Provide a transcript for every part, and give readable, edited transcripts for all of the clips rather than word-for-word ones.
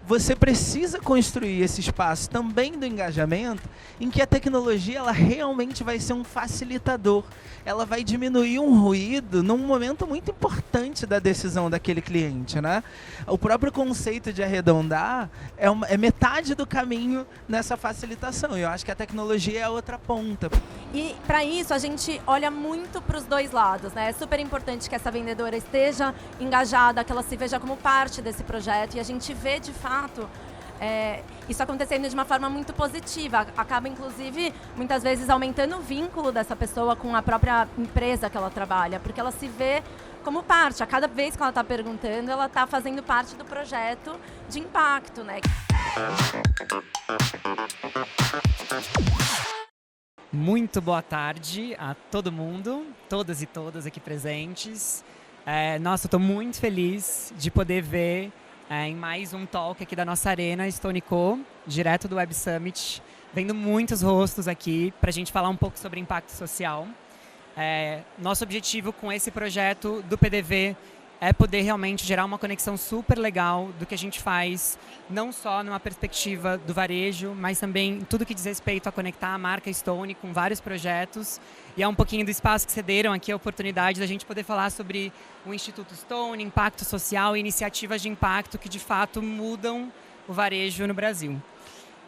você precisa construir esse espaço também do engajamento, em que a tecnologia ela realmente vai ser um facilitador. Ela vai diminuir um ruído num momento muito importante da decisão daquele cliente, né? O próprio conceito de arredondar é metade do caminho nessa facilitação. E eu acho que a tecnologia é a outra ponta. E para isso a gente olha muito para os dois lados, né? É super importante que essa vendedora esteja engajada, que ela se veja como parte desse projeto, e a gente vê de fato isso acontecendo de uma forma muito positiva. Acaba, inclusive, muitas vezes aumentando o vínculo dessa pessoa com a própria empresa que ela trabalha, porque ela se vê como parte. A cada vez que ela está perguntando, ela está fazendo parte do projeto de impacto, né? Muito boa tarde a todo mundo, todas e todas aqui presentes. Nossa, eu estou muito feliz de poder ver em mais um talk aqui da nossa arena StoneCo, direto do Web Summit, vendo muitos rostos aqui para a gente falar um pouco sobre impacto social. Nosso objetivo com esse projeto do PDV é poder realmente gerar uma conexão super legal do que a gente faz, não só numa perspectiva do varejo, mas também tudo que diz respeito a conectar a marca Stone com vários projetos. E é um pouquinho do espaço que cederam aqui a oportunidade da gente poder falar sobre o Instituto Stone, impacto social e iniciativas de impacto que de fato mudam o varejo no Brasil.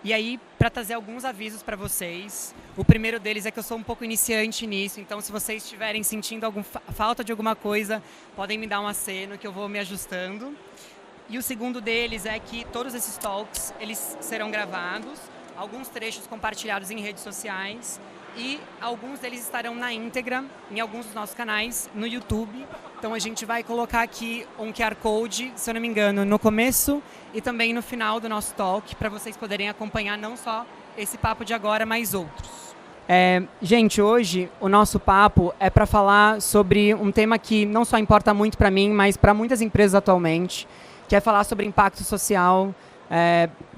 E aí, para trazer alguns avisos para vocês, o primeiro deles é que eu sou um pouco iniciante nisso, então se vocês estiverem sentindo falta de alguma coisa, podem me dar um aceno que eu vou me ajustando. E o segundo deles é que todos esses talks, eles serão gravados, alguns trechos compartilhados em redes sociais, e alguns deles estarão na íntegra em alguns dos nossos canais no YouTube. Então a gente vai colocar aqui um QR Code, se eu não me engano, no começo e também no final do nosso talk, para vocês poderem acompanhar não só esse papo de agora, mas outros. Gente, hoje o nosso papo é para falar sobre um tema que não só importa muito para mim, mas para muitas empresas atualmente, que é falar sobre impacto social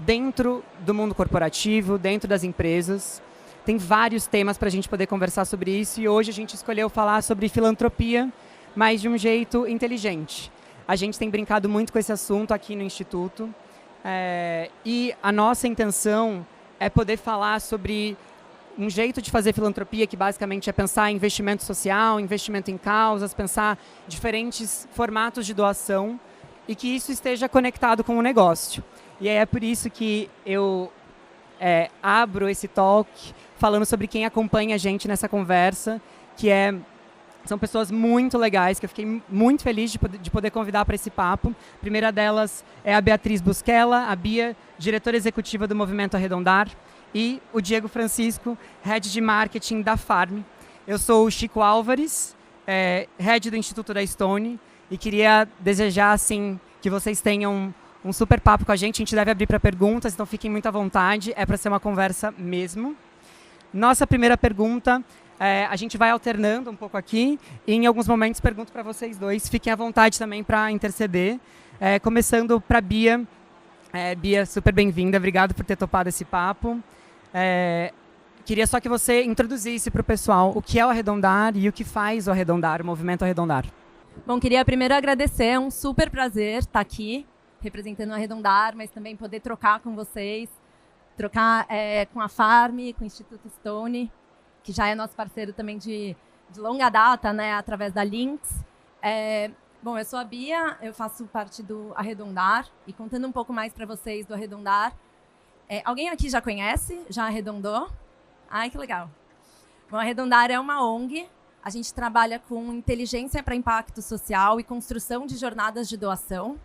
dentro do mundo corporativo, dentro das empresas. Tem vários temas para a gente poder conversar sobre isso e hoje a gente escolheu falar sobre filantropia, mas de um jeito inteligente. A gente tem brincado muito com esse assunto aqui no Instituto e a nossa intenção é poder falar sobre um jeito de fazer filantropia que basicamente é pensar em investimento social, investimento em causas, pensar diferentes formatos de doação e que isso esteja conectado com o negócio. E é por isso que eu abro esse talk falando sobre quem acompanha a gente nessa conversa, que são pessoas muito legais, que eu fiquei muito feliz de poder convidar para esse papo. A primeira delas é a Beatriz Busquela, a Bia, diretora executiva do Movimento Arredondar, e o Diego Francisco, Head de Marketing da Farm. Eu sou o Chico Álvares, Head do Instituto da Stone, e queria desejar assim, que vocês tenham um super papo com a gente deve abrir para perguntas, então fiquem muito à vontade, é para ser uma conversa mesmo. Nossa primeira pergunta, a gente vai alternando um pouco aqui, e em alguns momentos pergunto para vocês dois, fiquem à vontade também para interceder. Começando para a Bia. Bia, super bem-vinda, obrigado por ter topado esse papo. Queria só que você introduzisse para o pessoal o que é o Arredondar e o que faz o Arredondar, o Movimento Arredondar. Bom, queria primeiro agradecer, é um super prazer estar aqui, representando o Arredondar, mas também poder trocar com vocês, trocar com a Farm, com o Instituto Stone, que já é nosso parceiro também de longa data, né, através da Lynx. Bom, eu sou a Bia, eu faço parte do Arredondar, e contando um pouco mais para vocês do Arredondar, alguém aqui já conhece? Já arredondou? Ai, que legal. Bom, a Arredondar é uma ONG, a gente trabalha com inteligência para impacto social e construção de jornadas de doação.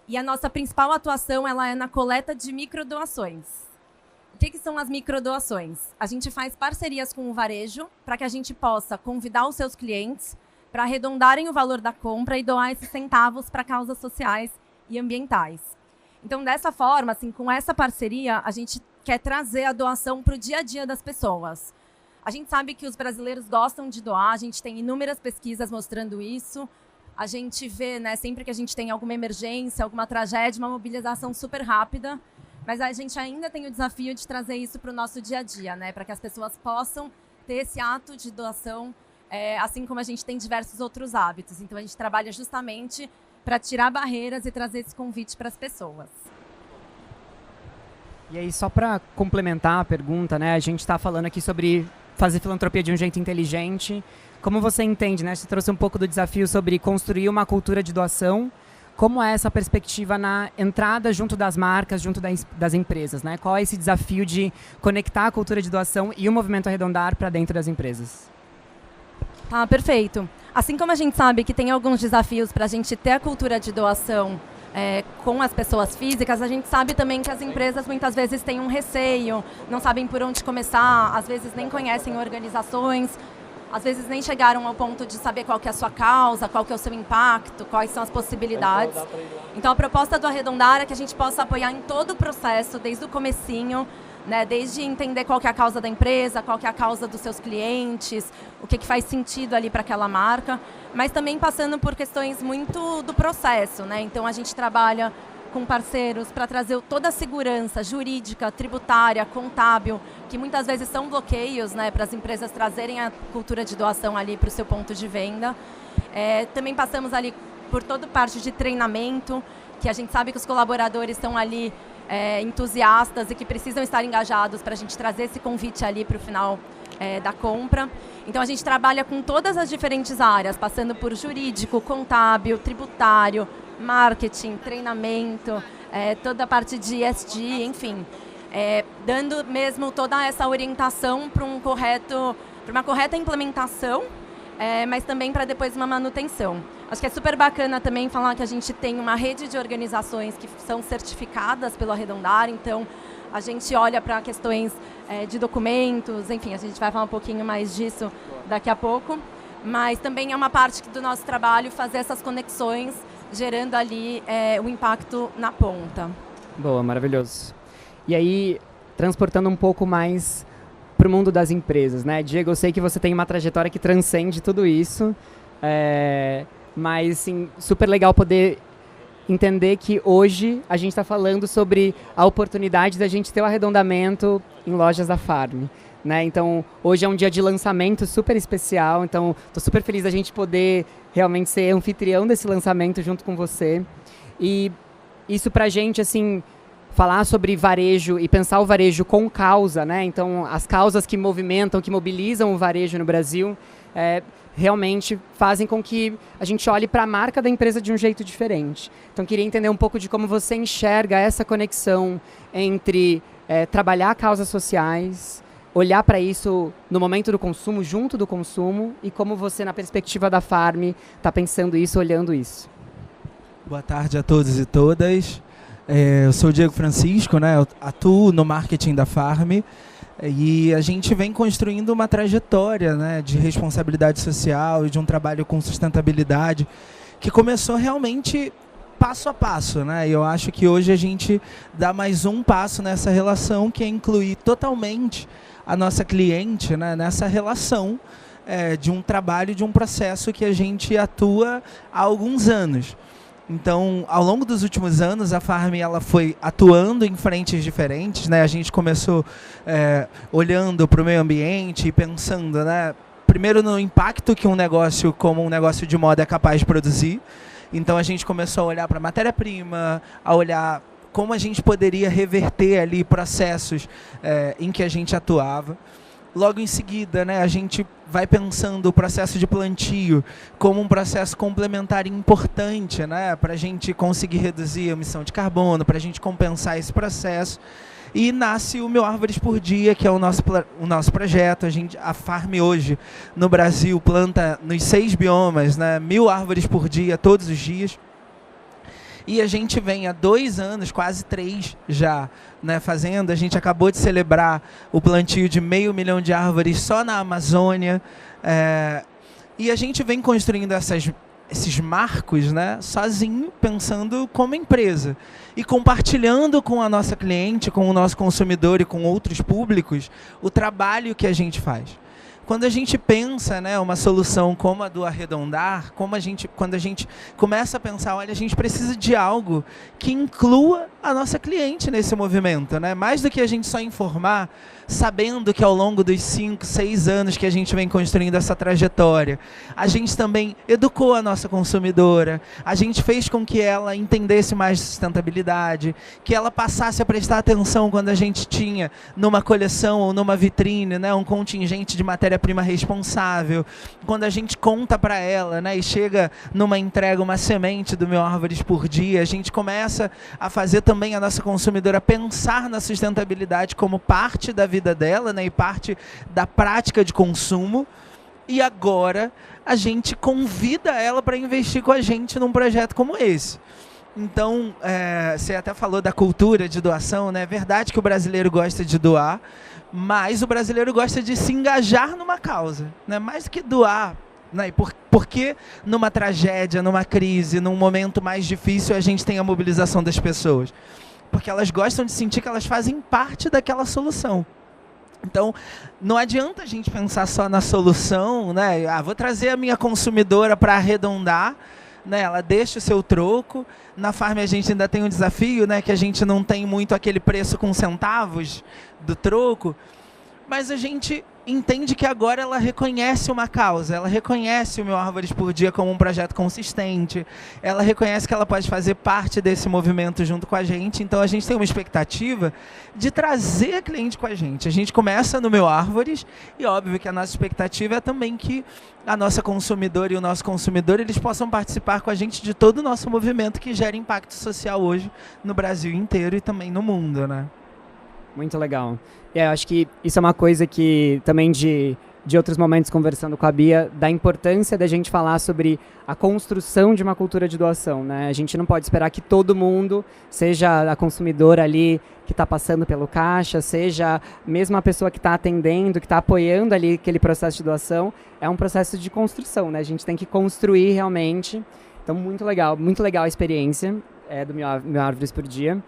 E a nossa principal atuação ela é na coleta de microdoações. O que são as microdoações? A gente faz parcerias com o varejo para que a gente possa convidar os seus clientes para arredondarem o valor da compra e doar esses centavos para causas sociais e ambientais. Então, dessa forma, assim, com essa parceria, a gente quer trazer a doação para o dia a dia das pessoas. A gente sabe que os brasileiros gostam de doar, a gente tem inúmeras pesquisas mostrando isso. A gente vê, né, sempre que a gente tem alguma emergência, alguma tragédia, uma mobilização super rápida, mas a gente ainda tem o desafio de trazer isso para o nosso dia a dia, né, para que as pessoas possam ter esse ato de doação, assim como a gente tem diversos outros hábitos. Então, a gente trabalha justamente para tirar barreiras e trazer esse convite para as pessoas. E aí, só para complementar a pergunta, né, a gente está falando aqui sobre fazer filantropia de um jeito inteligente. Como você entende, né? Você trouxe um pouco do desafio sobre construir uma cultura de doação. Como é essa perspectiva na entrada junto das marcas, junto das empresas, né? Qual é esse desafio de conectar a cultura de doação e o movimento Arredondar para dentro das empresas? Tá, perfeito. Assim como a gente sabe que tem alguns desafios para a gente ter a cultura de doação com as pessoas físicas, a gente sabe também que as empresas muitas vezes têm um receio, não sabem por onde começar, às vezes nem conhecem organizações, às vezes nem chegaram ao ponto de saber qual que é a sua causa, qual que é o seu impacto, quais são as possibilidades. Então a proposta do Arredondar é que a gente possa apoiar em todo o processo, desde o comecinho, né, desde entender qual que é a causa da empresa, qual que é a causa dos seus clientes, o que faz sentido ali para aquela marca, mas também passando por questões muito do processo, né? Então a gente trabalha com parceiros para trazer toda a segurança jurídica, tributária, contábil, que muitas vezes são bloqueios, né, para as empresas trazerem a cultura de doação ali para o seu ponto de venda. Também passamos ali por toda parte de treinamento, que a gente sabe que os colaboradores estão ali entusiastas e que precisam estar engajados para a gente trazer esse convite ali para o final da compra. Então a gente trabalha com todas as diferentes áreas, passando por jurídico, contábil, tributário, marketing, treinamento, toda a parte de ESG, enfim, dando mesmo toda essa orientação para uma correta implementação, mas também para depois uma manutenção. Acho que é super bacana também falar que a gente tem uma rede de organizações que são certificadas pelo Arredondar, então a gente olha para questões de documentos, enfim, a gente vai falar um pouquinho mais disso daqui a pouco, mas também é uma parte do nosso trabalho fazer essas conexões, gerando ali o impacto na ponta. Boa, maravilhoso. E aí, transportando um pouco mais para o mundo das empresas, né? Diego, eu sei que você tem uma trajetória que transcende tudo isso, mas assim, super legal poder entender que hoje a gente está falando sobre a oportunidade da gente ter o arredondamento em lojas da Farm, né? Então, hoje é um dia de lançamento super especial, então estou super feliz da gente poder realmente ser anfitrião desse lançamento junto com você. E isso pra gente, assim, falar sobre varejo e pensar o varejo com causa, né? Então, as causas que movimentam, que mobilizam o varejo no Brasil, realmente fazem com que a gente olhe para a marca da empresa de um jeito diferente. Então, queria entender um pouco de como você enxerga essa conexão entre trabalhar causas sociais, olhar para isso no momento do consumo, junto do consumo, e como você, na perspectiva da Farm, está pensando isso, olhando isso. Boa tarde a todos e todas. Eu sou o Diego Francisco, né? Eu atuo no marketing da Farm e a gente vem construindo uma trajetória, né, de responsabilidade social e de um trabalho com sustentabilidade que começou realmente passo a passo, né? E eu acho que hoje a gente dá mais um passo nessa relação, que é incluir totalmente a nossa cliente, né, nessa relação de um trabalho, de um processo que a gente atua há alguns anos. Então, ao longo dos últimos anos, a Farm ela foi atuando em frentes diferentes, né? A gente começou olhando para o meio ambiente e pensando, né, primeiro no impacto que um negócio como um negócio de moda é capaz de produzir. Então, a gente começou a olhar para a matéria-prima, a olhar como a gente poderia reverter ali processos em que a gente atuava. Logo em seguida, né, a gente vai pensando o processo de plantio como um processo complementar importante, né, para a gente conseguir reduzir a emissão de carbono, para a gente compensar esse processo. E nasce o 1000 Árvores por Dia, que é o nosso projeto. A Farm hoje, no Brasil, planta nos 6 biomas, né, 1000 árvores por dia, todos os dias. E a gente vem há 2 anos, quase 3 já, né, fazendo. A gente acabou de celebrar o plantio de 500 mil de árvores só na Amazônia. E a gente vem construindo esses marcos, né, sozinho, pensando como empresa. E compartilhando com a nossa cliente, com o nosso consumidor e com outros públicos, o trabalho que a gente faz. quando a gente pensa, né, uma solução como a do Arredondar, quando a gente começa a pensar, olha, a gente precisa de algo que inclua a nossa cliente nesse movimento, né? Mais do que a gente só informar, sabendo que ao longo dos 5, 6 anos que a gente vem construindo essa trajetória, a gente também educou a nossa consumidora, a gente fez com que ela entendesse mais de sustentabilidade, que ela passasse a prestar atenção quando a gente tinha numa coleção ou numa vitrine, né, um contingente de matéria-prima responsável, quando a gente conta para ela, né, e chega numa entrega uma semente do 1000 árvores por dia, a gente começa a fazer também a nossa consumidora pensar na sustentabilidade como parte da vida dela, né, e parte da prática de consumo. E agora a gente convida ela para investir com a gente num projeto como esse. Então, você até falou da cultura de doação, né? É verdade que o brasileiro gosta de doar, mas o brasileiro gosta de se engajar numa causa, né? Mais do que doar, né? Porque numa tragédia, numa crise, num momento mais difícil, a gente tem a mobilização das pessoas? Porque elas gostam de sentir que elas fazem parte daquela solução. Então, não adianta a gente pensar só na solução, né? Vou trazer a minha consumidora para arredondar, né? Ela deixa o seu troco. Na Farm a gente ainda tem um desafio, né? Que a gente não tem muito aquele preço com centavos do troco, mas a gente entende que agora ela reconhece uma causa, ela reconhece o 1000 árvores por dia como um projeto consistente, ela reconhece que ela pode fazer parte desse movimento junto com a gente, então a gente tem uma expectativa de trazer a cliente com a gente. A gente começa no 1000 árvores e óbvio que a nossa expectativa é também que a nossa consumidora e o nosso consumidor eles possam participar com a gente de todo o nosso movimento que gera impacto social hoje no Brasil inteiro e também no mundo, né? Muito legal. Eu acho que isso é uma coisa que também de outros momentos conversando com a Bia, da importância da gente falar sobre a construção de uma cultura de doação, né? A gente não pode esperar que todo mundo, seja a consumidora ali que está passando pelo caixa, seja mesmo a pessoa que está atendendo, que está apoiando ali aquele processo de doação, é um processo de construção, né? A gente tem que construir realmente. Então, muito legal a experiência do 1000 árvores por dia.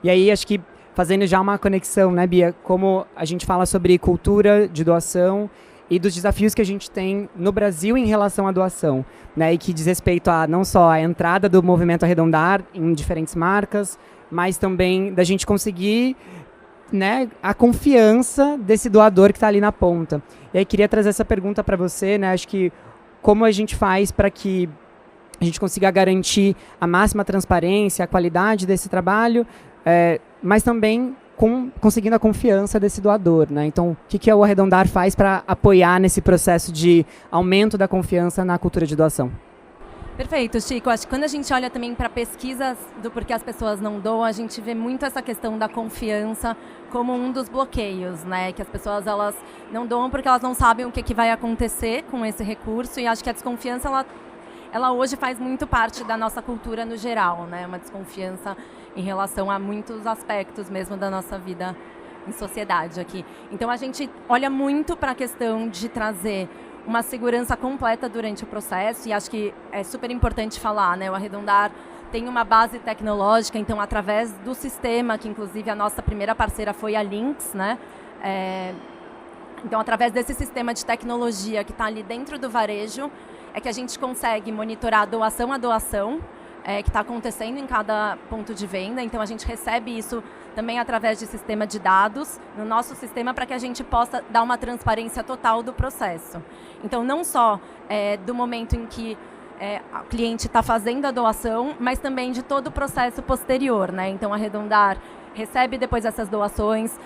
E aí, acho que fazendo já uma conexão, né, Bia, como a gente fala sobre cultura de doação e dos desafios que a gente tem no Brasil em relação à doação, né, e que diz respeito a não só a entrada do movimento Arredondar em diferentes marcas, mas também da gente conseguir, né, a confiança desse doador que está ali na ponta. E aí queria trazer essa pergunta para você, né, acho que como a gente faz para que a gente consiga garantir a máxima transparência, a qualidade desse trabalho, mas também conseguindo a confiança desse doador, né? Então, o que o Arredondar faz para apoiar nesse processo de aumento da confiança na cultura de doação? Perfeito, Chico. Acho que quando a gente olha também para pesquisas do porquê as pessoas não doam, a gente vê muito essa questão da confiança como um dos bloqueios, né? Que as pessoas elas não doam porque elas não sabem o que vai acontecer com esse recurso, e acho que a desconfiança ela hoje faz muito parte da nossa cultura no geral, né? Uma desconfiança em relação a muitos aspectos mesmo da nossa vida em sociedade aqui. Então a gente olha muito para a questão de trazer uma segurança completa durante o processo, e acho que é super importante falar, né? O Arredondar tem uma base tecnológica, então através do sistema, que inclusive a nossa primeira parceira foi a Lynx, né? Então através desse sistema de tecnologia que está ali dentro do varejo, é que a gente consegue monitorar doação a doação, que está acontecendo em cada ponto de venda. Então a gente recebe isso também através de sistema de dados no nosso sistema, para que a gente possa dar uma transparência total do processo. Então não só do momento em que o cliente está fazendo a doação, mas também de todo o processo posterior, né? Então Arredondar recebe depois essas doações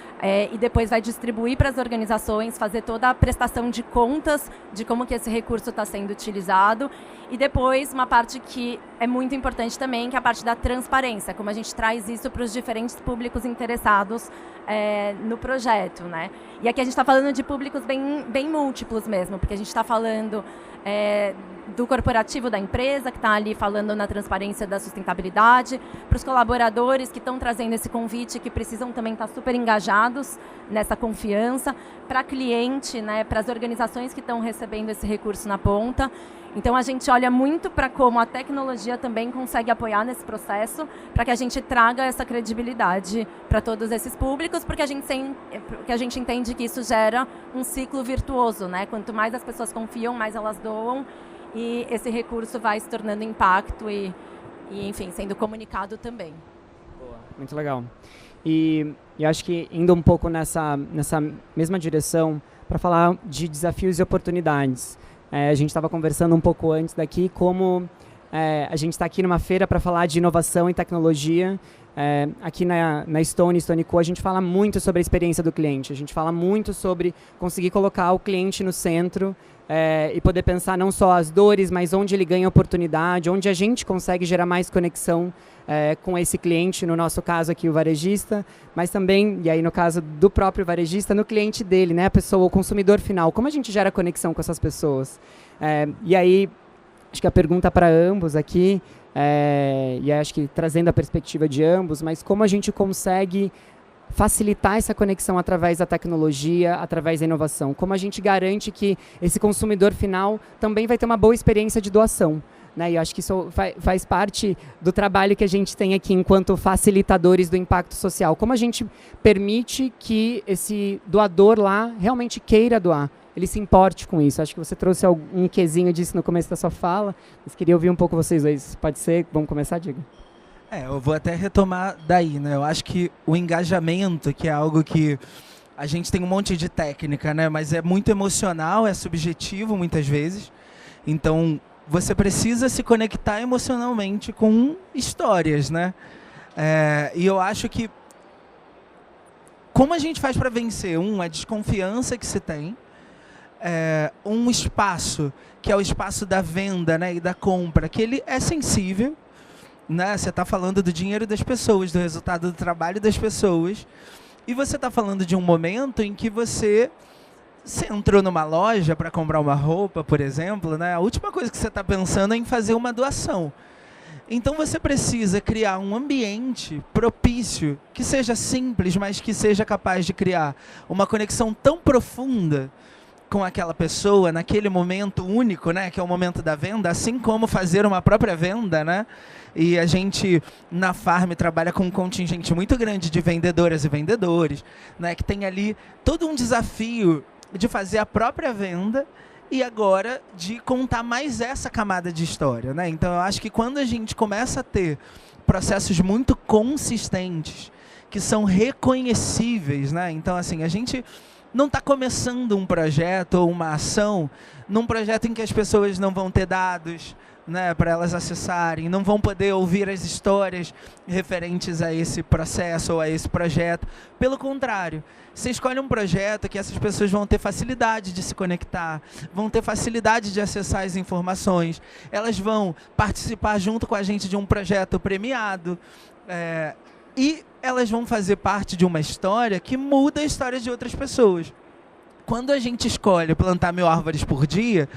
e depois vai distribuir para as organizações, fazer toda a prestação de contas de como que esse recurso está sendo utilizado. E depois uma parte que é muito importante também, que é a parte da transparência, como a gente traz isso para os diferentes públicos interessados no projeto, né? E aqui a gente está falando de públicos bem múltiplos mesmo, porque a gente está falando do corporativo da empresa, que está ali falando na transparência da sustentabilidade, para os colaboradores que estão trazendo esse convite, que precisam também estar super engajados nessa confiança, para cliente, né, para as organizações que estão recebendo esse recurso na ponta. Então, a gente olha muito para como a tecnologia também consegue apoiar nesse processo, para que a gente traga essa credibilidade para todos esses públicos, porque a gente entende que isso gera um ciclo virtuoso, né? Quanto mais as pessoas confiam, mais elas doam, e esse recurso vai se tornando impacto e enfim, sendo comunicado também. Boa, muito legal. E acho que indo um pouco nessa mesma direção, para falar de desafios e oportunidades. A gente estava conversando um pouco antes daqui como a gente está aqui numa feira para falar de inovação e tecnologia. Aqui na Stone Co, a gente fala muito sobre a experiência do cliente. A gente fala muito sobre conseguir colocar o cliente no centro e poder pensar não só as dores, mas onde ele ganha oportunidade, onde a gente consegue gerar mais conexão com esse cliente, no nosso caso aqui o varejista, mas também, e aí no caso do próprio varejista, no cliente dele, né, a pessoa, o consumidor final. Como a gente gera conexão com essas pessoas? E aí, acho que a pergunta para ambos aqui, e acho que trazendo a perspectiva de ambos, mas como a gente consegue facilitar essa conexão através da tecnologia, através da inovação? Como a gente garante que esse consumidor final também vai ter uma boa experiência de doação? Né? E eu acho que isso faz parte do trabalho que a gente tem aqui enquanto facilitadores do impacto social. Como a gente permite que esse doador lá realmente queira doar? Ele se importe com isso. Acho que você trouxe um quezinho disso no começo da sua fala, mas queria ouvir um pouco vocês dois. Pode ser? Vamos começar, Diego? Eu vou até retomar daí, né? Eu acho que o engajamento, que é algo que a gente tem um monte de técnica, né? Mas é muito emocional, é subjetivo muitas vezes. Então, você precisa se conectar emocionalmente com histórias, né? E eu acho que como a gente faz para vencer? A desconfiança que se tem, um espaço, que é o espaço da venda, né, e da compra, que ele é sensível, né? Você está falando do dinheiro das pessoas, do resultado do trabalho das pessoas, e você está falando de um momento em que você entrou numa loja para comprar uma roupa, por exemplo, né? A última coisa que você está pensando é em fazer uma doação. Então você precisa criar um ambiente propício, que seja simples, mas que seja capaz de criar uma conexão tão profunda com aquela pessoa, naquele momento único, né, que é o momento da venda, assim como fazer uma própria venda, né? E a gente, na Farm, trabalha com um contingente muito grande de vendedoras e vendedores, né, que tem ali todo um desafio de fazer a própria venda e agora de contar mais essa camada de história, né? Então eu acho que quando a gente começa a ter processos muito consistentes, que são reconhecíveis, né? Então assim, a gente não está começando um projeto ou uma ação num projeto em que as pessoas não vão ter dados, né, para elas acessarem, não vão poder ouvir as histórias referentes a esse processo ou a esse projeto. Pelo contrário, você escolhe um projeto que essas pessoas vão ter facilidade de se conectar, vão ter facilidade de acessar as informações, elas vão participar junto com a gente de um projeto premiado, e elas vão fazer parte de uma história que muda a história de outras pessoas. Quando a gente escolhe plantar 1000 árvores por dia,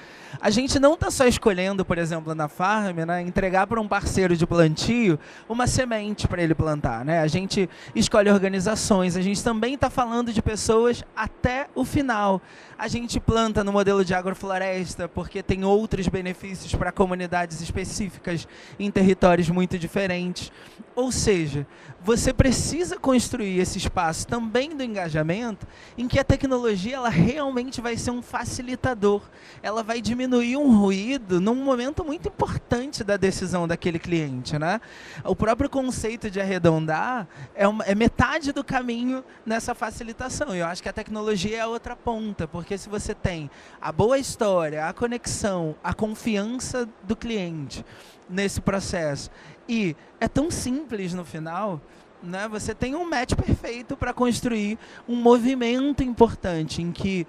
a gente não está só escolhendo, por exemplo, na Farm, né, entregar para um parceiro de plantio uma semente para ele plantar, né? A gente escolhe organizações, a gente também está falando de pessoas até o final. A gente planta no modelo de agrofloresta porque tem outros benefícios para comunidades específicas em territórios muito diferentes. Ou seja, você precisa construir esse espaço também do engajamento em que a tecnologia ela realmente vai ser um facilitador. Ela vai diminuir um ruído num momento muito importante da decisão daquele cliente, né? O próprio conceito de arredondar é metade do caminho nessa facilitação. Eu acho que a tecnologia é a outra ponta, porque se você tem a boa história, a conexão, a confiança do cliente nesse processo, e é tão simples no final, né? Você tem um match perfeito para construir um movimento importante em que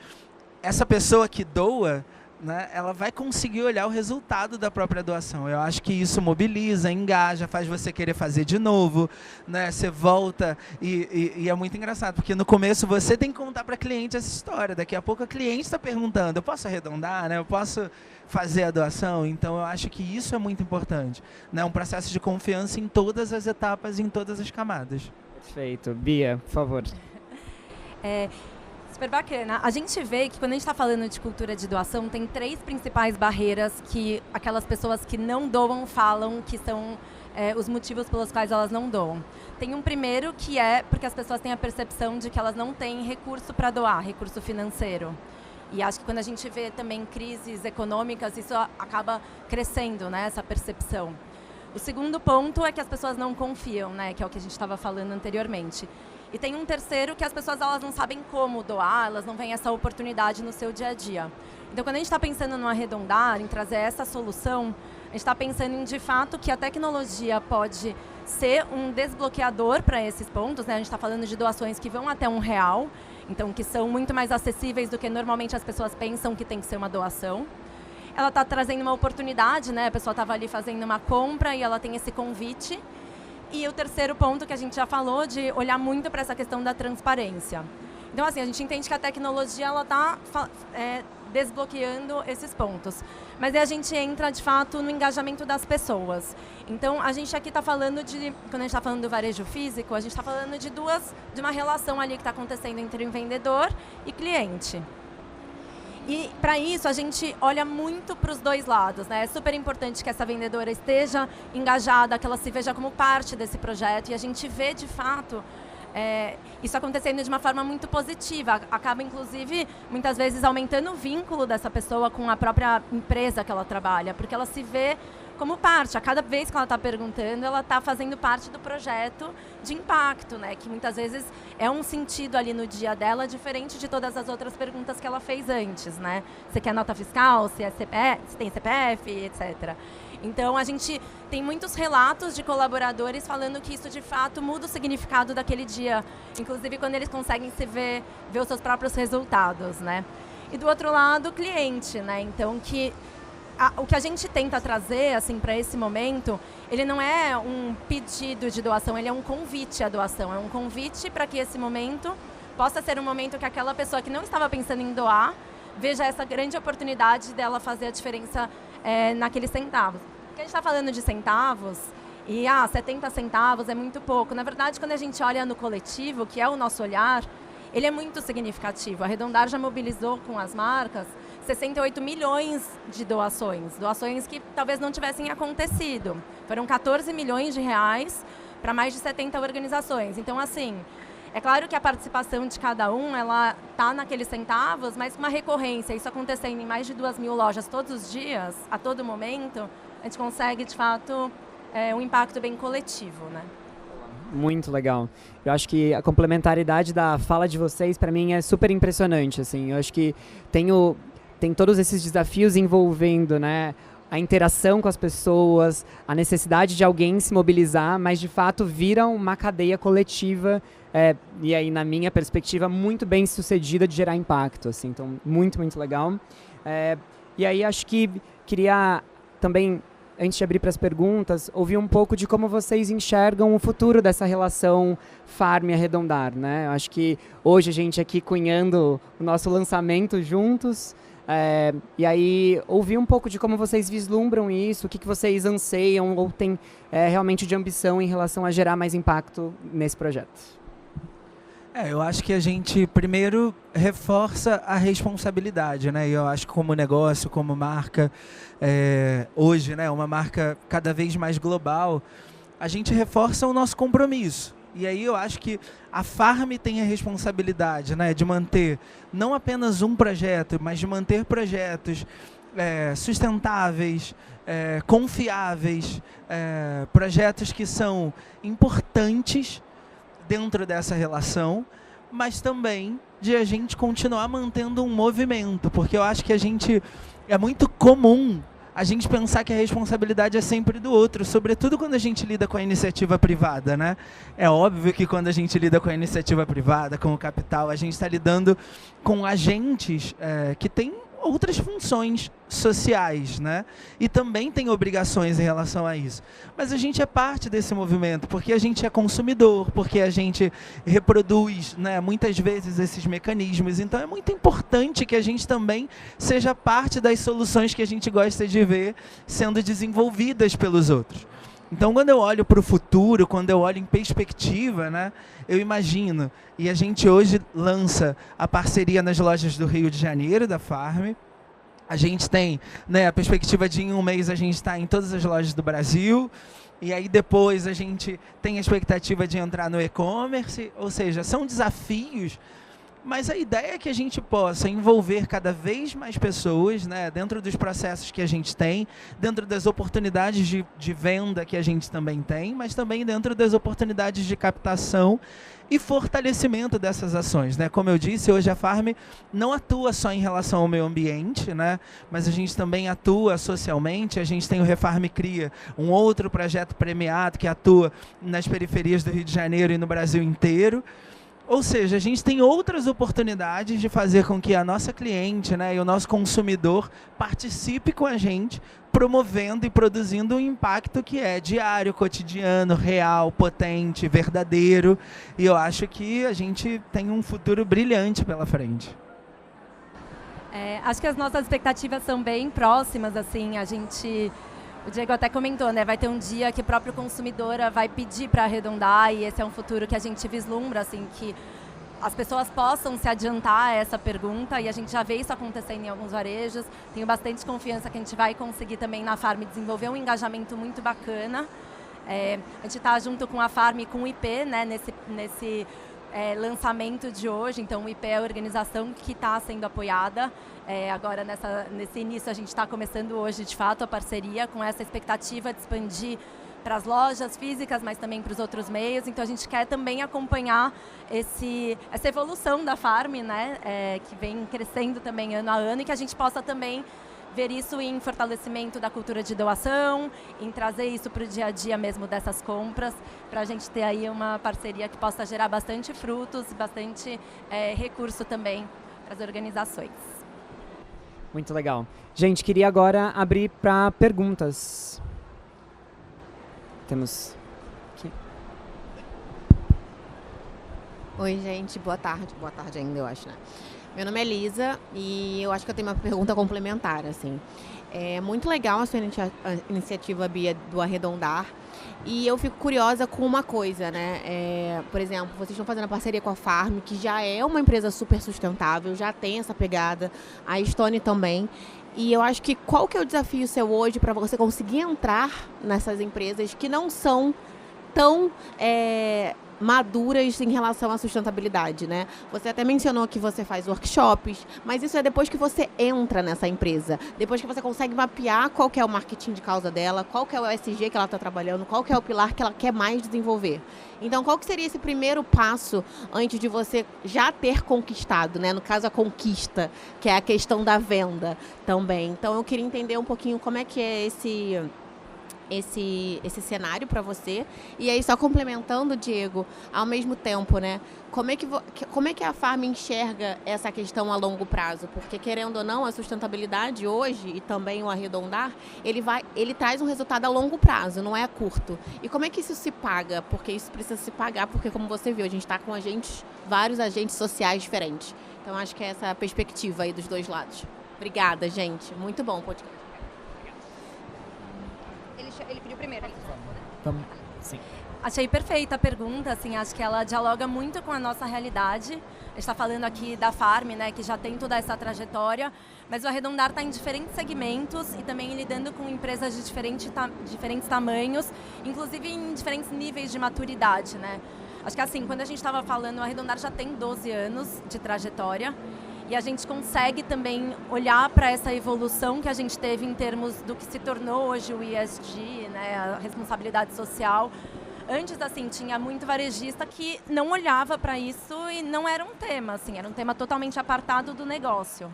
essa pessoa que doa, né, ela vai conseguir olhar o resultado da própria doação. Eu acho que isso mobiliza, engaja, faz você querer fazer de novo, né? Você volta e é muito engraçado, porque no começo você tem que contar para a cliente essa história. Daqui a pouco a cliente está perguntando, eu posso arredondar, né? Eu posso fazer a doação? Então eu acho que isso é muito importante, né? Um processo de confiança em todas as etapas, em todas as camadas. Perfeito. Bia, por favor. Super bacana. A gente vê que quando a gente está falando de cultura de doação, tem 3 principais barreiras que aquelas pessoas que não doam falam que são os motivos pelos quais elas não doam. Tem um primeiro que é porque as pessoas têm a percepção de que elas não têm recurso para doar, recurso financeiro. E acho que quando a gente vê também crises econômicas, isso acaba crescendo, né, essa percepção. O segundo ponto é que as pessoas não confiam, né, que é o que a gente estava falando anteriormente. E tem um terceiro que as pessoas elas não sabem como doar, elas não veem essa oportunidade no seu dia a dia. Então, quando a gente está pensando no Arredondar, em trazer essa solução, a gente está pensando em, de fato, que a tecnologia pode ser um desbloqueador para esses pontos, né? A gente está falando de doações que vão até R$1, então que são muito mais acessíveis do que normalmente as pessoas pensam que tem que ser uma doação. Ela está trazendo uma oportunidade, né? A pessoa estava ali fazendo uma compra e ela tem esse convite. E o terceiro ponto que a gente já falou, de olhar muito para essa questão da transparência. Então, assim, a gente entende que a tecnologia ela está desbloqueando esses pontos. Mas aí a gente entra, de fato, no engajamento das pessoas. Então, a gente aqui está falando quando a gente está falando do varejo físico, a gente está falando de uma relação ali que está acontecendo entre o vendedor e cliente. E, para isso, a gente olha muito para os dois lados, né? É super importante que essa vendedora esteja engajada, que ela se veja como parte desse projeto. E a gente vê, de fato, isso acontecendo de uma forma muito positiva. Acaba, inclusive, muitas vezes aumentando o vínculo dessa pessoa com a própria empresa que ela trabalha, porque ela se vê como parte. A cada vez que ela está perguntando, ela está fazendo parte do projeto de impacto, né? Que muitas vezes é um sentido ali no dia dela, diferente de todas as outras perguntas que ela fez antes, né? Você quer nota fiscal, se tem CPF, etc. Então, a gente tem muitos relatos de colaboradores falando que isso, de fato, muda o significado daquele dia. Inclusive, quando eles conseguem ver os seus próprios resultados, né? E, do outro lado, o cliente, né? Então, o que a gente tenta trazer, assim, para esse momento, ele não é um pedido de doação, ele é um convite à doação. É um convite para que esse momento possa ser um momento que aquela pessoa que não estava pensando em doar veja essa grande oportunidade dela fazer a diferença naqueles centavos. Porque a gente está falando de centavos, e 70 centavos é muito pouco. Na verdade, quando a gente olha no coletivo, que é o nosso olhar, ele é muito significativo. A Arredondar já mobilizou com as marcas 68 milhões de doações. Doações que talvez não tivessem acontecido. Foram 14 milhões de reais para mais de 70 organizações. Então, assim, é claro que a participação de cada ela está naqueles centavos, mas com uma recorrência, isso acontecendo em mais de 2.000 lojas todos os dias, a todo momento, a gente consegue, de fato, um impacto bem coletivo, né? Muito legal. Eu acho que a complementaridade da fala de vocês, para mim, é super impressionante, assim. Eu acho que tem todos esses desafios envolvendo, né, a interação com as pessoas, a necessidade de alguém se mobilizar, mas de fato viram uma cadeia coletiva e aí, na minha perspectiva, muito bem sucedida de gerar impacto, assim. Então, muito, muito legal. E aí, acho que queria também, antes de abrir para as perguntas, ouvir um pouco de como vocês enxergam o futuro dessa relação Farm e Arredondar, né? Eu acho que hoje a gente aqui cunhando o nosso lançamento juntos, e aí ouvir um pouco de como vocês vislumbram isso, o que vocês anseiam ou têm realmente de ambição em relação a gerar mais impacto nesse projeto. Eu acho que a gente primeiro reforça a responsabilidade, né? E eu acho que como negócio, como marca, hoje, né, uma marca cada vez mais global, a gente reforça o nosso compromisso. E aí eu acho que a Farm tem a responsabilidade, né, de manter não apenas um projeto, mas de manter projetos sustentáveis, confiáveis, projetos que são importantes dentro dessa relação, mas também de a gente continuar mantendo um movimento, porque eu acho que é muito comum a gente pensar que a responsabilidade é sempre do outro, sobretudo quando a gente lida com a iniciativa privada, né? É óbvio que quando a gente lida com a iniciativa privada, com o capital, a gente está lidando com agentes que têm outras funções sociais, né? E também tem obrigações em relação a isso. Mas a gente é parte desse movimento, porque a gente é consumidor, porque a gente reproduz, né, muitas vezes esses mecanismos. Então é muito importante que a gente também seja parte das soluções que a gente gosta de ver sendo desenvolvidas pelos outros. Então, quando eu olho para o futuro, quando eu olho em perspectiva, né, eu imagino, e a gente hoje lança a parceria nas lojas do Rio de Janeiro, da Farm. A gente tem, né, a perspectiva de em um mês a gente estar em todas as lojas do Brasil, e aí depois a gente tem a expectativa de entrar no e-commerce, ou seja, são desafios, mas a ideia é que a gente possa envolver cada vez mais pessoas, né, dentro dos processos que a gente tem, dentro das oportunidades de venda que a gente também tem, mas também dentro das oportunidades de captação e fortalecimento dessas ações, né? Como eu disse, hoje a Farm não atua só em relação ao meio ambiente, né? Mas a gente também atua socialmente. A gente tem o Refarm Cria, um outro projeto premiado que atua nas periferias do Rio de Janeiro e no Brasil inteiro. Ou seja, a gente tem outras oportunidades de fazer com que a nossa cliente, né, e o nosso consumidor participe com a gente, promovendo e produzindo um impacto que é diário, cotidiano, real, potente, verdadeiro. E eu acho que a gente tem um futuro brilhante pela frente. Acho que as nossas expectativas são bem próximas, assim, o Diego até comentou, né? Vai ter um dia que o próprio consumidor vai pedir para arredondar, e esse é um futuro que a gente vislumbra, assim, que as pessoas possam se adiantar a essa pergunta, e a gente já vê isso acontecendo em alguns varejos. Tenho bastante confiança que a gente vai conseguir também na Farm desenvolver um engajamento muito bacana. A gente está junto com a Farm e com o IP, né, nesse lançamento de hoje. Então o IP é a organização que está sendo apoiada. Agora nesse início a gente está começando hoje de fato a parceria com essa expectativa de expandir para as lojas físicas, mas também para os outros meios. Então a gente quer também acompanhar essa evolução da Farm, né, que vem crescendo também ano a ano, e que a gente possa também ver isso em fortalecimento da cultura de doação, em trazer isso para o dia a dia mesmo dessas compras, para a gente ter aí uma parceria que possa gerar bastante frutos, bastante recurso também para as organizações. Muito legal. Gente, queria agora abrir para perguntas. Temos aqui. Oi, gente, boa tarde. Boa tarde ainda, eu acho, né? Meu nome é Elisa e eu acho que eu tenho uma pergunta complementar, assim. É muito legal a sua iniciativa, Bia, do Arredondar. E eu fico curiosa com uma coisa, né? Por exemplo, vocês estão fazendo a parceria com a Farm, que já é uma empresa super sustentável, já tem essa pegada, a Stone também. E eu acho que qual que é o desafio seu hoje para você conseguir entrar nessas empresas que não são tão maduras em relação à sustentabilidade, né? Você até mencionou que você faz workshops, mas isso é depois que você entra nessa empresa, depois que você consegue mapear qual que é o marketing de causa dela, qual que é o ESG que ela está trabalhando, qual que é o pilar que ela quer mais desenvolver. Então, qual que seria esse primeiro passo antes de você já ter conquistado, né? No caso, a conquista, que é a questão da venda também. Então, eu queria entender um pouquinho como é que é esse cenário para você. E aí, só complementando, Diego, ao mesmo tempo, né? Como é que a Farm enxerga essa questão a longo prazo? Porque, querendo ou não, a sustentabilidade hoje e também o arredondar, ele traz um resultado a longo prazo, não é a curto. E como é que isso se paga? Porque isso precisa se pagar, porque, como você viu, a gente está com vários agentes sociais diferentes. Então, acho que é essa perspectiva aí dos dois lados. Obrigada, gente. Muito bom o podcast. Ele pediu primeiro. Vamos. Sim. Achei perfeita a pergunta, assim, acho que ela dialoga muito com a nossa realidade. A gente está falando aqui da Farm, né, que já tem toda essa trajetória, mas o Arredondar está em diferentes segmentos e também lidando com empresas de diferentes tamanhos, inclusive em diferentes níveis de maturidade, né? Acho que assim, quando a gente estava falando, o Arredondar já tem 12 anos de trajetória. E a gente consegue também olhar para essa evolução que a gente teve em termos do que se tornou hoje o ESG, né, a responsabilidade social. Antes, assim, tinha muito varejista que não olhava para isso e não era um tema, assim, era um tema totalmente apartado do negócio.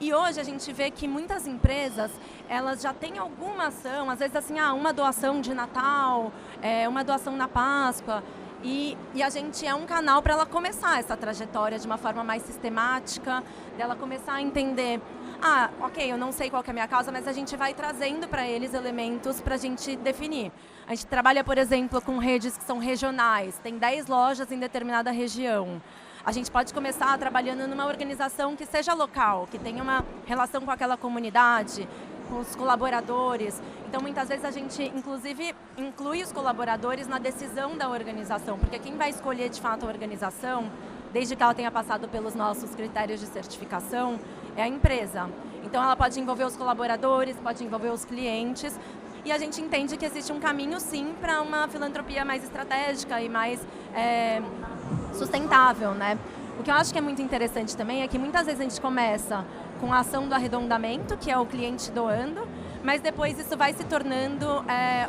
E hoje a gente vê que muitas empresas, elas já têm alguma ação, às vezes assim, uma doação de Natal, uma doação na Páscoa. E a gente é um canal para ela começar essa trajetória de uma forma mais sistemática, dela começar a entender, ok, eu não sei qual que é a minha causa, mas a gente vai trazendo para eles elementos para a gente definir. A gente trabalha, por exemplo, com redes que são regionais, tem 10 lojas em determinada região. A gente pode começar trabalhando numa organização que seja local, que tenha uma relação com aquela comunidade, com os colaboradores. Então, muitas vezes a gente, inclusive, inclui os colaboradores na decisão da organização, porque quem vai escolher, de fato, a organização, desde que ela tenha passado pelos nossos critérios de certificação, é a empresa. Então, ela pode envolver os colaboradores, pode envolver os clientes, e a gente entende que existe um caminho, sim, para uma filantropia mais estratégica e mais sustentável, né? O que eu acho que é muito interessante também é que muitas vezes a gente começa com a ação do arredondamento, que é o cliente doando, mas depois isso vai se tornando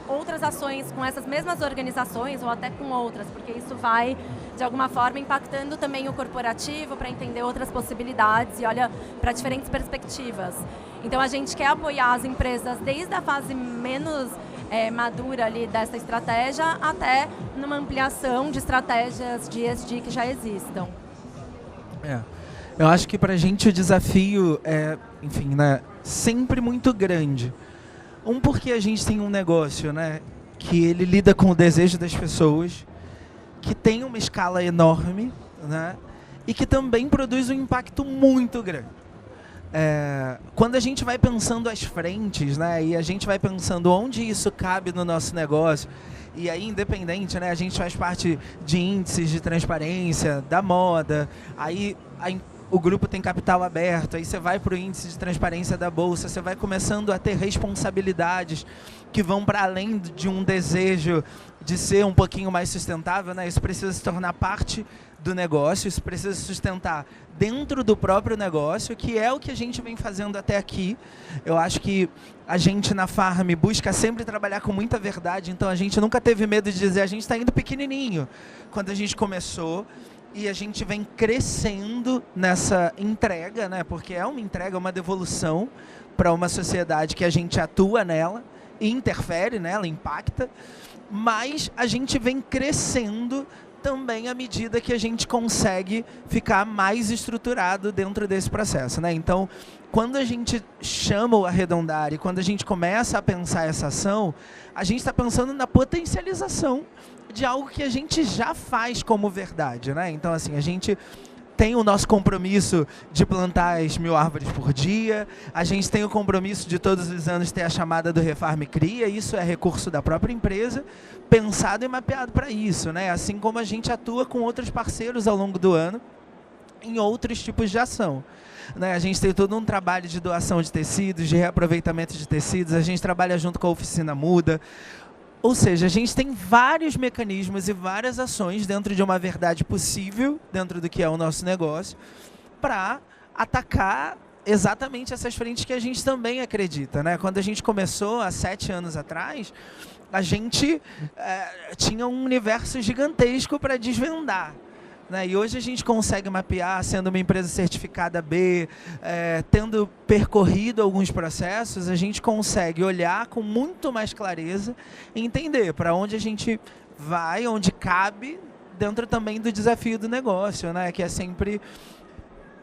outras ações com essas mesmas organizações ou até com outras, porque isso vai, de alguma forma, impactando também o corporativo para entender outras possibilidades e olha para diferentes perspectivas. Então, a gente quer apoiar as empresas desde a fase menos madura ali dessa estratégia até numa ampliação de estratégias de ESG que já existam. Eu acho que pra gente o desafio é, enfim, né, sempre muito grande. Porque a gente tem um negócio, né, que ele lida com o desejo das pessoas, que tem uma escala enorme, né, e que também produz um impacto muito grande. Quando a gente vai pensando as frentes, né, e a gente vai pensando onde isso cabe no nosso negócio, e aí, independente, né, a gente faz parte de índices de transparência, da moda, aí o grupo tem capital aberto, aí você vai para o índice de transparência da Bolsa, você vai começando a ter responsabilidades que vão para além de um desejo de ser um pouquinho mais sustentável, né? Isso precisa se tornar parte do negócio, isso precisa se sustentar dentro do próprio negócio, que é o que a gente vem fazendo até aqui. Eu acho que a gente na Farm busca sempre trabalhar com muita verdade, então a gente nunca teve medo de dizer a gente está indo pequenininho quando a gente começou. E a gente vem crescendo nessa entrega, né? Porque é uma entrega, uma devolução para uma sociedade que a gente atua nela, interfere nela, impacta, mas a gente vem crescendo também à medida que a gente consegue ficar mais estruturado dentro desse processo, né? Então, quando a gente chama o Arredondar e quando a gente começa a pensar essa ação, a gente está pensando na potencialização de algo que a gente já faz como verdade, né? Então, assim, a gente tem o nosso compromisso de plantar as 1000 árvores por dia, a gente tem o compromisso de todos os anos ter a chamada do Refarm Cria, isso é recurso da própria empresa, pensado e mapeado para isso, né? Assim como a gente atua com outros parceiros ao longo do ano em outros tipos de ação. Né? A gente tem todo um trabalho de doação de tecidos, de reaproveitamento de tecidos, a gente trabalha junto com a Oficina Muda. Ou seja, a gente tem vários mecanismos e várias ações dentro de uma verdade possível, dentro do que é o nosso negócio, para atacar exatamente essas frentes que a gente também acredita, né? Quando a gente começou, há 7 anos atrás, a gente tinha um universo gigantesco para desvendar. Né? E hoje a gente consegue mapear, sendo uma empresa certificada B, tendo percorrido alguns processos, a gente consegue olhar com muito mais clareza e entender para onde a gente vai, onde cabe, dentro também do desafio do negócio, né? Que é sempre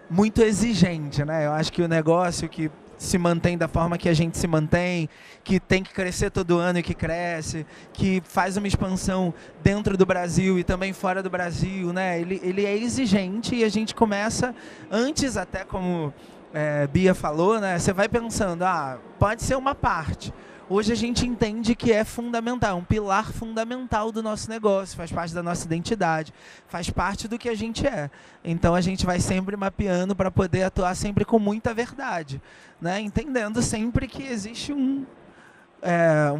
muito exigente. Né? Eu acho que o negócio que se mantém da forma que a gente se mantém, que tem que crescer todo ano e que cresce, que faz uma expansão dentro do Brasil e também fora do Brasil, né? Ele é exigente e a gente começa, antes até como Bia falou, né? Você vai pensando, pode ser uma parte. Hoje a gente entende que é fundamental, um pilar fundamental do nosso negócio, faz parte da nossa identidade, faz parte do que a gente é. Então a gente vai sempre mapeando para poder atuar sempre com muita verdade, né? Entendendo sempre que existe um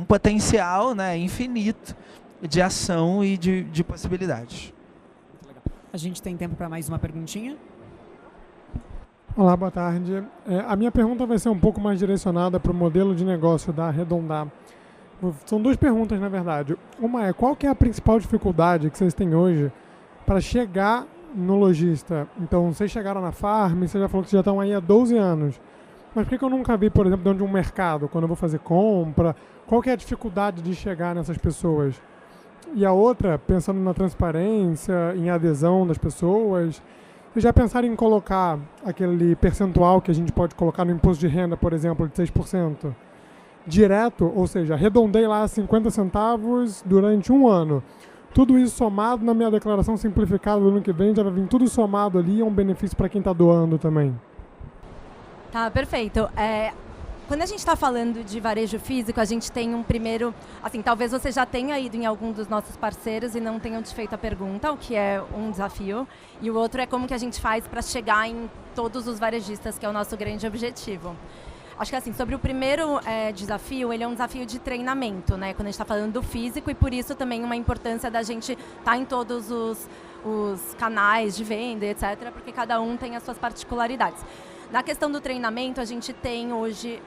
potencial, né, infinito de ação e de possibilidades. A gente tem tempo para mais uma perguntinha? Olá, boa tarde. A minha pergunta vai ser um pouco mais direcionada para o modelo de negócio da Arredondar. São 2 perguntas, na verdade. Uma é, qual que é a principal dificuldade que vocês têm hoje para chegar no lojista? Então, vocês chegaram na Farm, você já falou que já estão aí há 12 anos. Mas por que eu nunca vi, por exemplo, dentro de um mercado, quando eu vou fazer compra? Qual que é a dificuldade de chegar nessas pessoas? E a outra, pensando na transparência, em adesão das pessoas, vocês já pensaram em colocar aquele percentual que a gente pode colocar no imposto de renda, por exemplo, de 6%, direto, ou seja, arredondei lá 50 centavos durante um ano. Tudo isso somado na minha declaração simplificada do ano que vem, já vai vir tudo somado ali, é um benefício para quem está doando também. Tá, perfeito. Quando a gente está falando de varejo físico, a gente tem um primeiro... Assim, talvez você já tenha ido em algum dos nossos parceiros e não tenham te feito a pergunta, o que é um desafio. E o outro é como que a gente faz para chegar em todos os varejistas, que é o nosso grande objetivo. Acho que assim, sobre o primeiro desafio, ele é um desafio de treinamento, né? Quando a gente está falando do físico, e por isso também uma importância da gente estar em todos os canais de venda, etc., porque cada um tem as suas particularidades. Na questão do treinamento, a gente tem hoje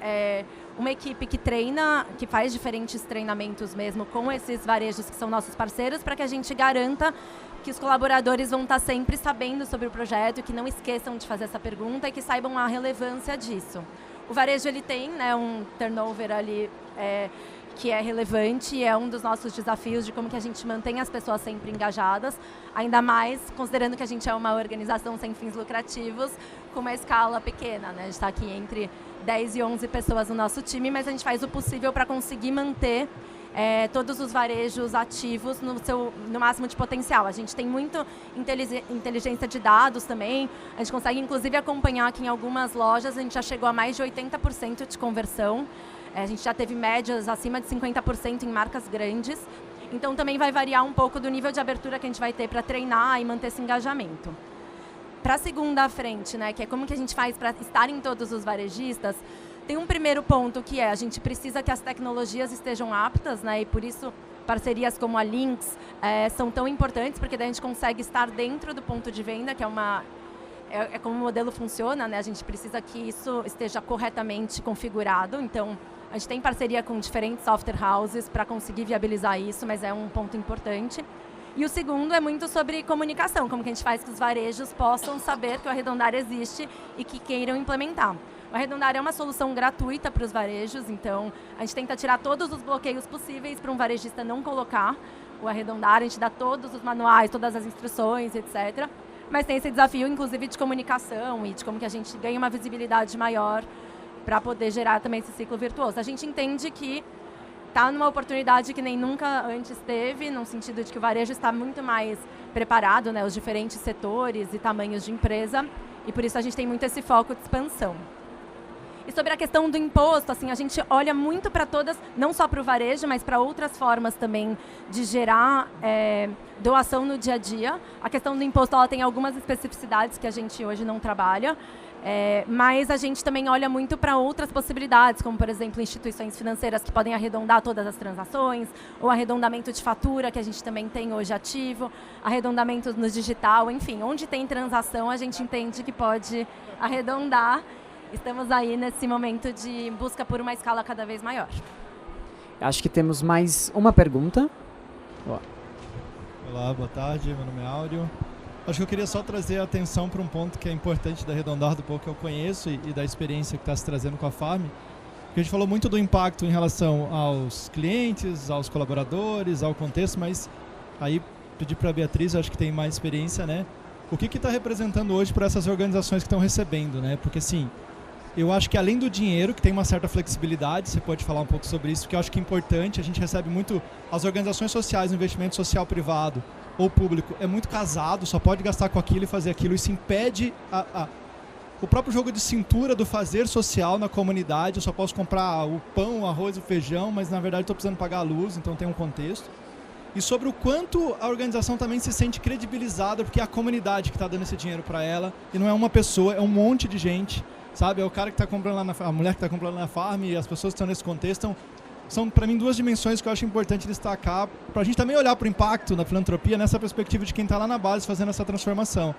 uma equipe que treina, que faz diferentes treinamentos mesmo com esses varejos que são nossos parceiros, para que a gente garanta que os colaboradores vão estar sempre sabendo sobre o projeto, que não esqueçam de fazer essa pergunta e que saibam a relevância disso. O varejo ele tem, né, um turnover ali que é relevante e é um dos nossos desafios de como que a gente mantém as pessoas sempre engajadas, ainda mais considerando que a gente é uma organização sem fins lucrativos, com uma escala pequena, né? A gente está aqui entre 10 e 11 pessoas no nosso time, mas a gente faz o possível para conseguir manter todos os varejos ativos no máximo de potencial. A gente tem muito inteligência de dados também, a gente consegue inclusive acompanhar que em algumas lojas a gente já chegou a mais de 80% de conversão. A gente já teve médias acima de 50% em marcas grandes. Então, também vai variar um pouco do nível de abertura que a gente vai ter para treinar e manter esse engajamento. Para a segunda frente, né, que é como que a gente faz para estar em todos os varejistas, tem um primeiro ponto que a gente precisa que as tecnologias estejam aptas, né, e por isso parcerias como a Lynx são tão importantes, porque daí a gente consegue estar dentro do ponto de venda, que é como o modelo funciona, né? A gente precisa que isso esteja corretamente configurado, então a gente tem parceria com diferentes software houses para conseguir viabilizar isso, mas é um ponto importante. E o segundo é muito sobre comunicação, como que a gente faz que os varejos possam saber que o Arredondar existe e que queiram implementar. O Arredondar é uma solução gratuita para os varejos, então a gente tenta tirar todos os bloqueios possíveis para um varejista não colocar o Arredondar, a gente dá todos os manuais, todas as instruções, etc. Mas tem esse desafio, inclusive, de comunicação e de como que a gente ganha uma visibilidade maior para poder gerar também esse ciclo virtuoso. A gente entende que está numa oportunidade que nem nunca antes teve, no sentido de que o varejo está muito mais preparado, né, os diferentes setores e tamanhos de empresa, e por isso a gente tem muito esse foco de expansão. E sobre a questão do imposto, assim, a gente olha muito para todas, não só para o varejo, mas para outras formas também de gerar doação no dia a dia. A questão do imposto, ela tem algumas especificidades que a gente hoje não trabalha, mas a gente também olha muito para outras possibilidades, como, por exemplo, instituições financeiras que podem arredondar todas as transações, ou arredondamento de fatura, que a gente também tem hoje ativo, arredondamento no digital, enfim, onde tem transação, a gente entende que pode arredondar. Estamos aí nesse momento de busca por uma escala cada vez maior. Acho que temos mais uma pergunta. Olá, boa tarde, meu nome é Áureo. Acho que eu queria só trazer a atenção para um ponto que é importante da Arredondar, do pouco que eu conheço e da experiência que está se trazendo com a Farm. Porque a gente falou muito do impacto em relação aos clientes, aos colaboradores, ao contexto, mas aí pedi para a Beatriz, acho que tem mais experiência, né? O que está representando hoje para essas organizações que estão recebendo, né? Porque assim, eu acho que além do dinheiro, que tem uma certa flexibilidade, você pode falar um pouco sobre isso, porque eu acho que é importante, a gente recebe muito, as organizações sociais, o investimento social privado ou público, é muito casado, só pode gastar com aquilo e fazer aquilo, isso impede o próprio jogo de cintura do fazer social na comunidade. Eu só posso comprar o pão, o arroz, o feijão, mas na verdade estou precisando pagar a luz, então tem um contexto. E sobre o quanto a organização também se sente credibilizada, porque é a comunidade que está dando esse dinheiro para ela, e não é uma pessoa, é um monte de gente. Sabe, é o cara que está comprando lá a mulher que está comprando na Farm e as pessoas que estão nesse contexto. São, para mim, duas dimensões que eu acho importante destacar, para a gente também olhar para o impacto na filantropia nessa perspectiva de quem está lá na base fazendo essa transformação.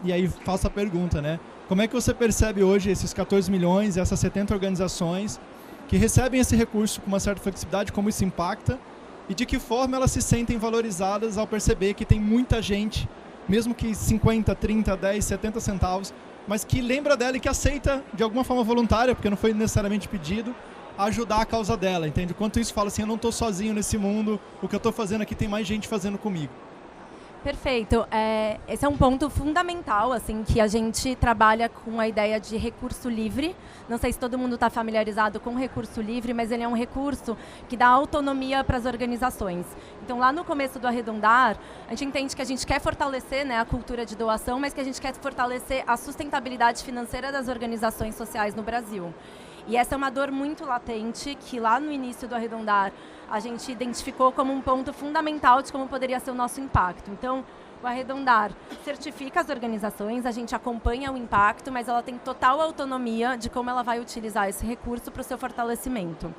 E aí faço a pergunta, né? Como é que você percebe hoje esses 14 milhões, essas 70 organizações que recebem esse recurso com uma certa flexibilidade, como isso impacta e de que forma elas se sentem valorizadas ao perceber que tem muita gente, mesmo que 50, 30, 10, 70 centavos, mas que lembra dela e que aceita de alguma forma voluntária, porque não foi necessariamente pedido, ajudar a causa dela, entende? Quanto isso fala assim, eu não estou sozinho nesse mundo, o que eu estou fazendo aqui tem mais gente fazendo comigo. Perfeito. Esse é um ponto fundamental, assim, que a gente trabalha com a ideia de recurso livre. Não sei se todo mundo está familiarizado com recurso livre, mas ele é um recurso que dá autonomia para as organizações. Então, lá no começo do Arredondar, a gente entende que a gente quer fortalecer, né, a cultura de doação, mas que a gente quer fortalecer a sustentabilidade financeira das organizações sociais no Brasil. E essa é uma dor muito latente, que lá no início do Arredondar a gente identificou como um ponto fundamental de como poderia ser o nosso impacto. Então, o Arredondar certifica as organizações, a gente acompanha o impacto, mas ela tem total autonomia de como ela vai utilizar esse recurso para o seu fortalecimento.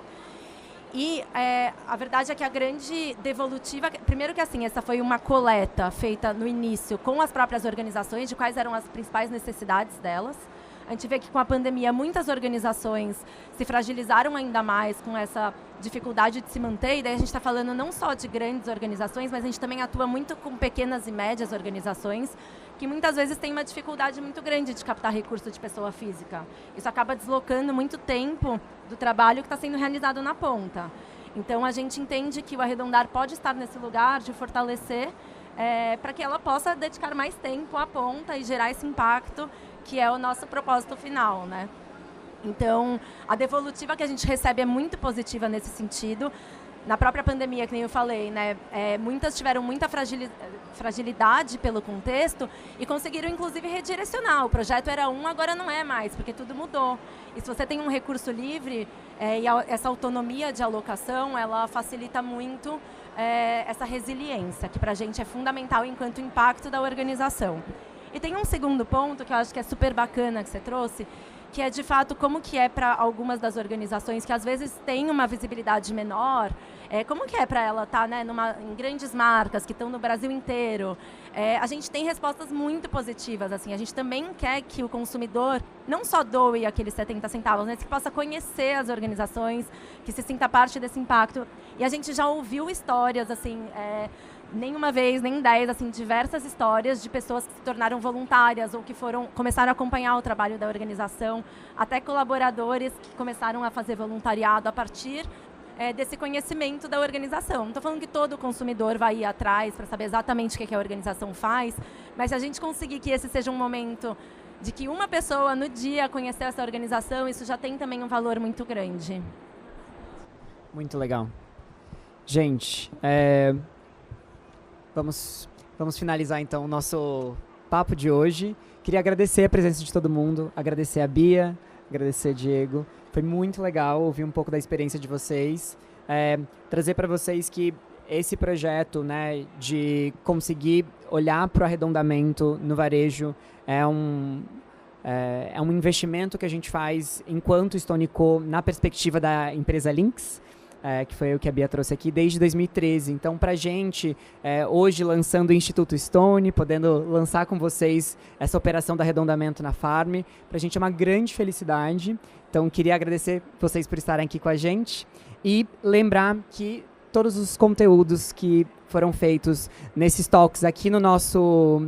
E a verdade é que a grande devolutiva... Primeiro que assim, essa foi uma coleta feita no início com as próprias organizações, de quais eram as principais necessidades delas. A gente vê que com a pandemia muitas organizações se fragilizaram ainda mais com essa dificuldade de se manter, e daí a gente está falando não só de grandes organizações, mas a gente também atua muito com pequenas e médias organizações, que muitas vezes têm uma dificuldade muito grande de captar recurso de pessoa física. Isso acaba deslocando muito tempo do trabalho que está sendo realizado na ponta. Então a gente entende que o Arredondar pode estar nesse lugar de fortalecer para que ela possa dedicar mais tempo à ponta e gerar esse impacto que é o nosso propósito final, né? Então, a devolutiva que a gente recebe é muito positiva nesse sentido. Na própria pandemia, que nem eu falei, né, muitas tiveram muita fragilidade pelo contexto e conseguiram, inclusive, redirecionar. O projeto era agora não é mais, porque tudo mudou. E se você tem um recurso livre, e essa autonomia de alocação, ela facilita muito essa resiliência, que para a gente é fundamental enquanto impacto da organização. E tem um segundo ponto que eu acho que é super bacana que você trouxe, que é de fato como que é para algumas das organizações que às vezes têm uma visibilidade menor, como que é para ela estar, né, em grandes marcas que estão no Brasil inteiro. A gente tem respostas muito positivas, assim, a gente também quer que o consumidor não só doe aqueles 70 centavos, mas que possa conhecer as organizações, que se sinta parte desse impacto. E a gente já ouviu histórias, assim, nem uma vez, nem 10, assim, diversas histórias de pessoas que se tornaram voluntárias ou que começaram a acompanhar o trabalho da organização, até colaboradores que começaram a fazer voluntariado a partir desse conhecimento da organização. Não estou falando que todo consumidor vai ir atrás para saber exatamente o que a organização faz, mas se a gente conseguir que esse seja um momento de que uma pessoa no dia conhecer essa organização, isso já tem também um valor muito grande. Muito legal. Gente, vamos finalizar então o nosso papo de hoje. Queria agradecer a presença de todo mundo, agradecer a Bia, agradecer a Diego. Foi muito legal ouvir um pouco da experiência de vocês, trazer para vocês que esse projeto, né, de conseguir olhar para o arredondamento no varejo é um investimento que a gente faz enquanto Stone Co na perspectiva da empresa Lynx, que foi o que a Bia trouxe aqui, desde 2013. Então, para a gente, hoje lançando o Instituto Stone, podendo lançar com vocês essa operação do arredondamento na Farm, para a gente é uma grande felicidade. Então, queria agradecer vocês por estarem aqui com a gente e lembrar que todos os conteúdos que foram feitos nesses talks aqui no nosso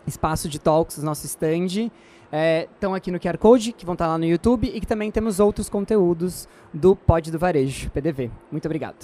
espaço de talks, no nosso stand, estão aqui no QR Code, que vão estar lá no YouTube, e que também temos outros conteúdos do Pod do Varejo, PDV. Muito obrigado.